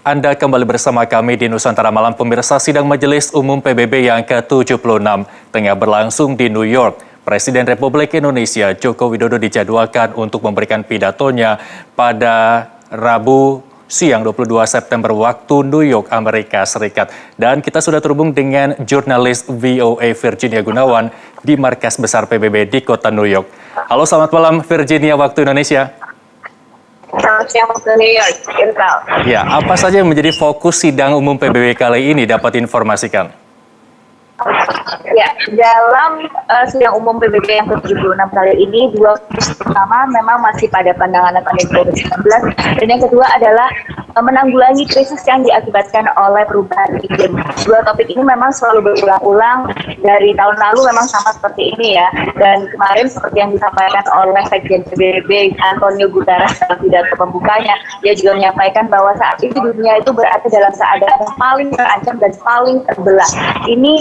Anda kembali bersama kami di Nusantara Malam. Pemirsa, sidang Majelis Umum PBB yang ke-76 tengah berlangsung di New York. Presiden Republik Indonesia Joko Widodo dijadwalkan untuk memberikan pidatonya pada Rabu siang 22 September waktu New York, Amerika Serikat. Dan kita sudah terhubung dengan jurnalis VOA Virginia Gunawan di markas besar PBB di kota New York. Halo, selamat malam Virginia, waktu Indonesia. Selamat siang waktu New York, Irsal. Ya, apa saja yang menjadi fokus sidang umum PBB kali ini dapat informasikan? Ya, dalam sidang umum PBB yang ke-76 kali ini, dua fokus pertama memang masih pada penanganan pandemi COVID-19, dan yang kedua adalah menanggulangi krisis yang diakibatkan oleh perubahan iklim. Dua topik ini memang selalu berulang-ulang dari tahun lalu, memang sama seperti ini ya. Dan kemarin seperti yang disampaikan oleh Sekjen PBB Antonio Guterres dalam pidato pembukanya, dia juga menyampaikan bahwa saat ini dunia itu berada dalam keadaan yang paling terancam dan paling terbelah. Ini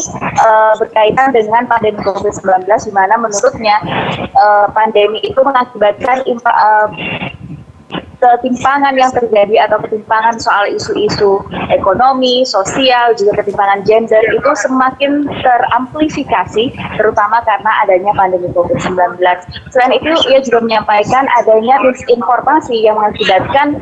berkaitan dengan pandemi COVID-19, di mana menurutnya pandemi itu mengakibatkan ketimpangan yang terjadi atau ketimpangan soal isu-isu ekonomi, sosial, juga ketimpangan gender itu semakin teramplifikasi, terutama karena adanya pandemi COVID-19. Selain itu, ia juga menyampaikan adanya misinformasi yang mengakibatkan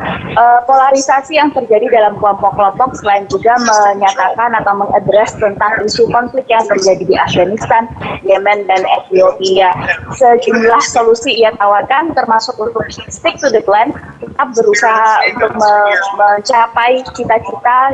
polarisasi yang terjadi dalam kelompok-kelompok, selain juga menyatakan atau mengadres tentang isu konflik yang terjadi di Afghanistan, Yemen, dan Ethiopia. Sejumlah solusi ia tawarkan, termasuk untuk stick to the plan, tetap berusaha untuk mencapai cita-cita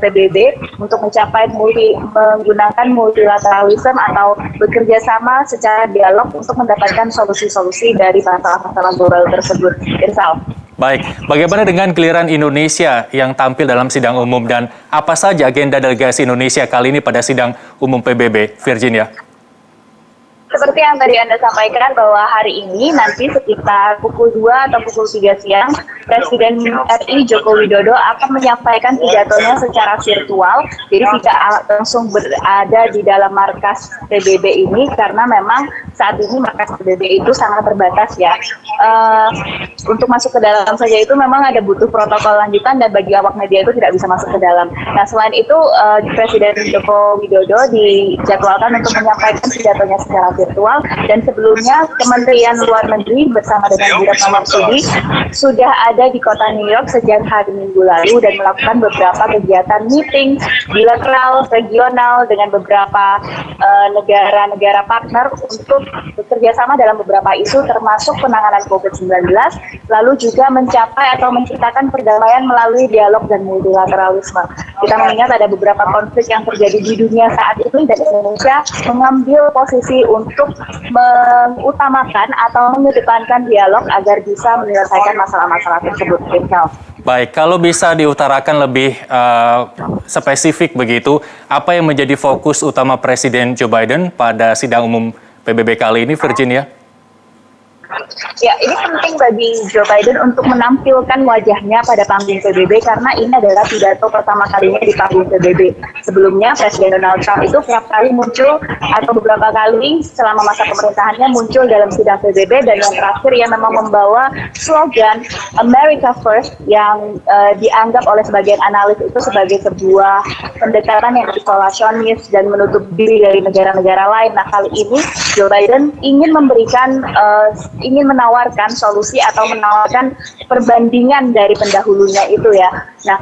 PBB untuk mencapai menggunakan multilateralisme atau bekerja sama secara dialog untuk mendapatkan solusi-solusi dari masalah-masalah global tersebut. Irsal. Baik, bagaimana dengan giliran Indonesia yang tampil dalam sidang umum dan apa saja agenda delegasi Indonesia kali ini pada sidang umum PBB, Virginia? Seperti yang tadi Anda sampaikan bahwa hari ini nanti sekitar pukul 2 atau pukul 3 siang, Presiden RI Joko Widodo akan menyampaikan pidatonya secara virtual, jadi tidak langsung berada di dalam markas PBB ini, karena memang saat ini markas PBB itu sangat terbatas ya. Untuk masuk ke dalam saja itu memang ada butuh protokol lanjutan, dan bagi awak media itu tidak bisa masuk ke dalam. Nah, selain itu Presiden Joko Widodo dijadwalkan untuk menyampaikan pidatonya secara virtual, dan sebelumnya Kementerian Luar Negeri bersama dengan Bu Retno Marsudi sudah ada di kota New York sejak hari Minggu lalu dan melakukan beberapa kegiatan meeting bilateral, regional dengan beberapa negara-negara partner untuk bekerja sama dalam beberapa isu termasuk penanganan COVID-19, lalu juga mencapai atau menciptakan perdamaian melalui dialog dan multilateralisme. Kita mengingat ada beberapa konflik yang terjadi di dunia saat ini, dan Indonesia mengambil posisi untuk mengutamakan atau mengedepankan dialog agar bisa menyelesaikan masalah-masalah tersebut. Baik, kalau bisa diutarakan lebih spesifik begitu, apa yang menjadi fokus utama Presiden Joe Biden pada sidang umum PBB kali ini, Virginia? Ya, ini penting bagi Joe Biden untuk menampilkan wajahnya pada panggung PBB karena ini adalah pidato pertama kalinya di panggung PBB. Sebelumnya Presiden Donald Trump itu kerap kali muncul atau beberapa kali selama masa pemerintahannya muncul dalam sidang PBB, dan yang terakhir ia memang membawa slogan America First yang dianggap oleh sebagian analis itu sebagai sebuah pendekatan yang isolasionis dan menutup diri dari negara-negara lain. Nah, kali ini Joe Biden ingin menawarkan solusi atau menawarkan perbandingan dari pendahulunya itu ya. Nah,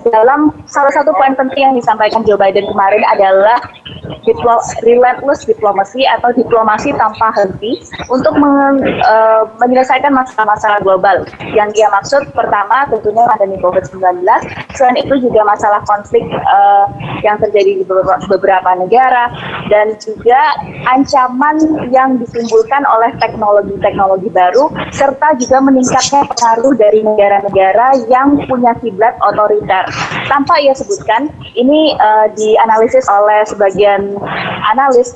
dalam salah satu poin penting yang disampaikan Joe Biden kemarin adalah relentless diplomacy atau diplomasi tanpa henti untuk menyelesaikan masalah-masalah global. Yang dia maksud pertama tentunya pandemi COVID-19, selain itu juga masalah konflik yang terjadi di beberapa negara, dan juga ancaman yang ditimbulkan oleh teknologi baru, serta juga meningkatnya pengaruh dari negara-negara yang punya kiblat otoriter. Tanpa ia sebutkan, ini dianalisis oleh sebagian analis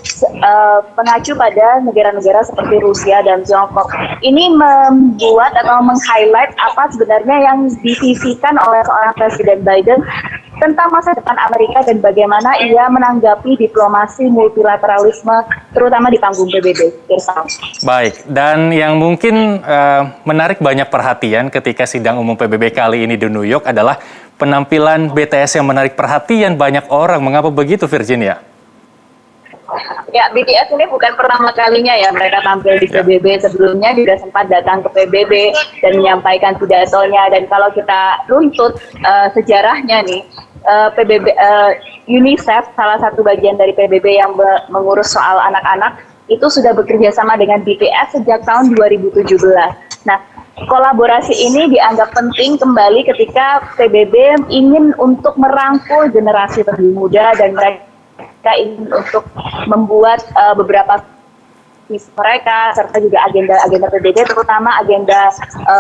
mengacu pada negara-negara seperti Rusia dan Tiongkok. Ini membuat atau meng-highlight apa sebenarnya yang divisikan oleh seorang Presiden Biden tentang masa depan Amerika dan bagaimana ia menanggapi diplomasi multilateralisme, terutama di panggung PBB. Baik, dan yang mungkin menarik banyak perhatian ketika sidang umum PBB kali ini di New York adalah penampilan BTS yang menarik perhatian banyak orang. Mengapa begitu, Virginia? Ya, BTS ini bukan pertama kalinya ya mereka tampil di PBB. Sebelumnya juga sempat datang ke PBB dan menyampaikan pidatonya. Dan kalau kita runtut sejarahnya nih, PBB UNICEF, salah satu bagian dari PBB yang mengurus soal anak-anak, itu sudah bekerja sama dengan BTS sejak tahun 2017. Nah, kolaborasi ini dianggap penting kembali ketika PBB ingin untuk merangkul generasi lebih muda dan mereka ingin untuk membuat beberapa visi mereka serta juga agenda PBB, terutama agenda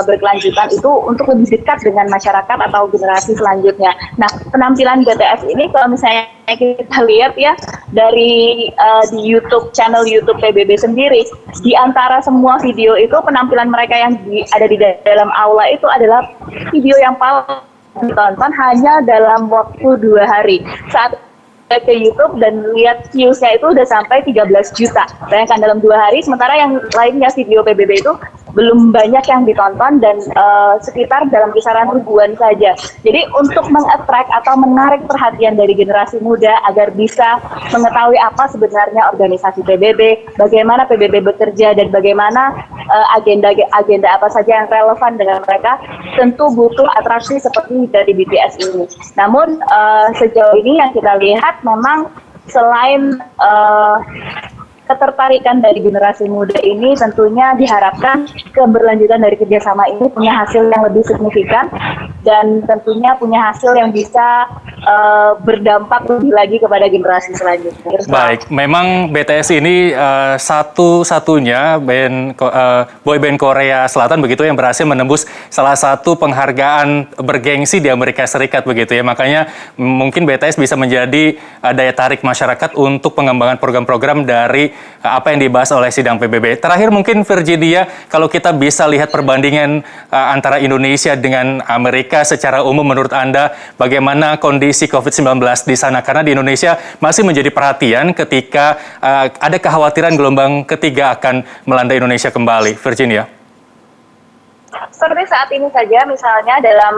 berkelanjutan itu untuk lebih dekat dengan masyarakat atau generasi selanjutnya. Nah, penampilan BTS ini kalau misalnya kita lihat ya dari di channel YouTube PBB sendiri, di antara semua video itu penampilan mereka yang ada di dalam aula itu adalah video yang paling ditonton hanya dalam waktu 2 hari. Saat ke YouTube dan lihat views-nya itu udah sampai 13 juta. Bayangkan dalam 2 hari, sementara yang lainnya video PBB itu belum banyak yang ditonton dan sekitar dalam kisaran ribuan saja. Jadi untuk meng-attract atau menarik perhatian dari generasi muda agar bisa mengetahui apa sebenarnya organisasi PBB, bagaimana PBB bekerja dan bagaimana agenda apa saja yang relevan dengan mereka, tentu butuh atraksi seperti dari BTS ini. Namun sejauh ini yang kita lihat memang selain ketertarikan dari generasi muda ini, tentunya diharapkan keberlanjutan dari kerjasama ini punya hasil yang lebih signifikan dan tentunya punya hasil yang bisa berdampak lebih lagi kepada generasi selanjutnya. Baik, memang BTS ini satu-satunya boyband Korea Selatan begitu yang berhasil menembus salah satu penghargaan bergengsi di Amerika Serikat begitu ya. Makanya mungkin BTS bisa menjadi daya tarik masyarakat untuk pengembangan program-program dari apa yang dibahas oleh sidang PBB. Terakhir mungkin Virginia, kalau kita bisa lihat perbandingan antara Indonesia dengan Amerika secara umum, menurut Anda bagaimana kondisi COVID-19 di sana? Karena di Indonesia masih menjadi perhatian ketika ada kekhawatiran gelombang ketiga akan melanda Indonesia kembali. Virginia. Seperti saat ini saja, misalnya dalam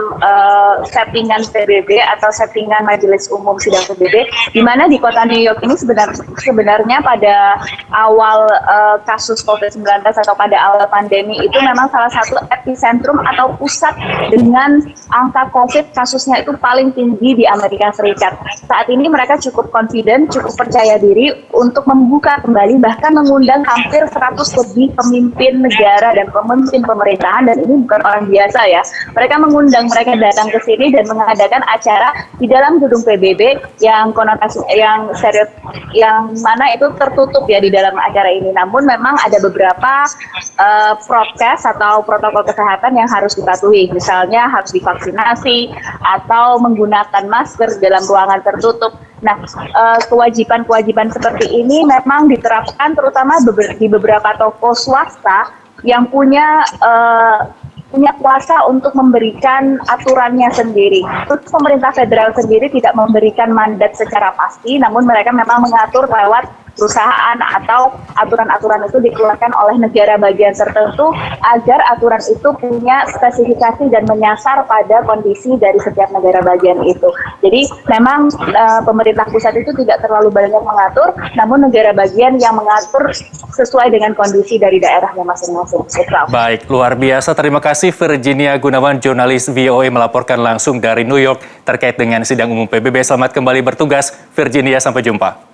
settingan PBB atau settingan Majelis Umum Sidang PBB, di mana di kota New York ini sebenarnya pada awal kasus COVID-19 atau pada awal pandemi itu memang salah satu epicentrum atau pusat dengan angka COVID kasusnya itu paling tinggi di Amerika Serikat. Saat ini mereka cukup confident, cukup percaya diri untuk membuka kembali, bahkan mengundang hampir 100 lebih pemimpin negara dan pemimpin pemerintahan, dan ini bukan orang biasa ya. Mereka mengundang mereka datang ke sini dan mengadakan acara di dalam gedung PBB yang konotasi yang mana itu tertutup ya di dalam acara ini. Namun memang ada beberapa prokes atau protokol kesehatan yang harus dipatuhi. Misalnya harus divaksinasi atau menggunakan masker dalam ruangan tertutup. Nah, kewajiban-kewajiban seperti ini memang diterapkan terutama di beberapa toko swasta yang punya kuasa untuk memberikan aturannya sendiri. Terus pemerintah federal sendiri tidak memberikan mandat secara pasti, namun mereka memang mengatur lewat perusahaan atau aturan-aturan itu dikeluarkan oleh negara bagian tertentu agar aturan itu punya spesifikasi dan menyasar pada kondisi dari setiap negara bagian itu. Jadi memang pemerintah pusat itu tidak terlalu banyak mengatur, namun negara bagian yang mengatur sesuai dengan kondisi dari daerahnya masing-masing. Baik, luar biasa. Terima kasih Virginia Gunawan, jurnalis VOA melaporkan langsung dari New York terkait dengan sidang umum PBB. Selamat kembali bertugas, Virginia. Sampai jumpa.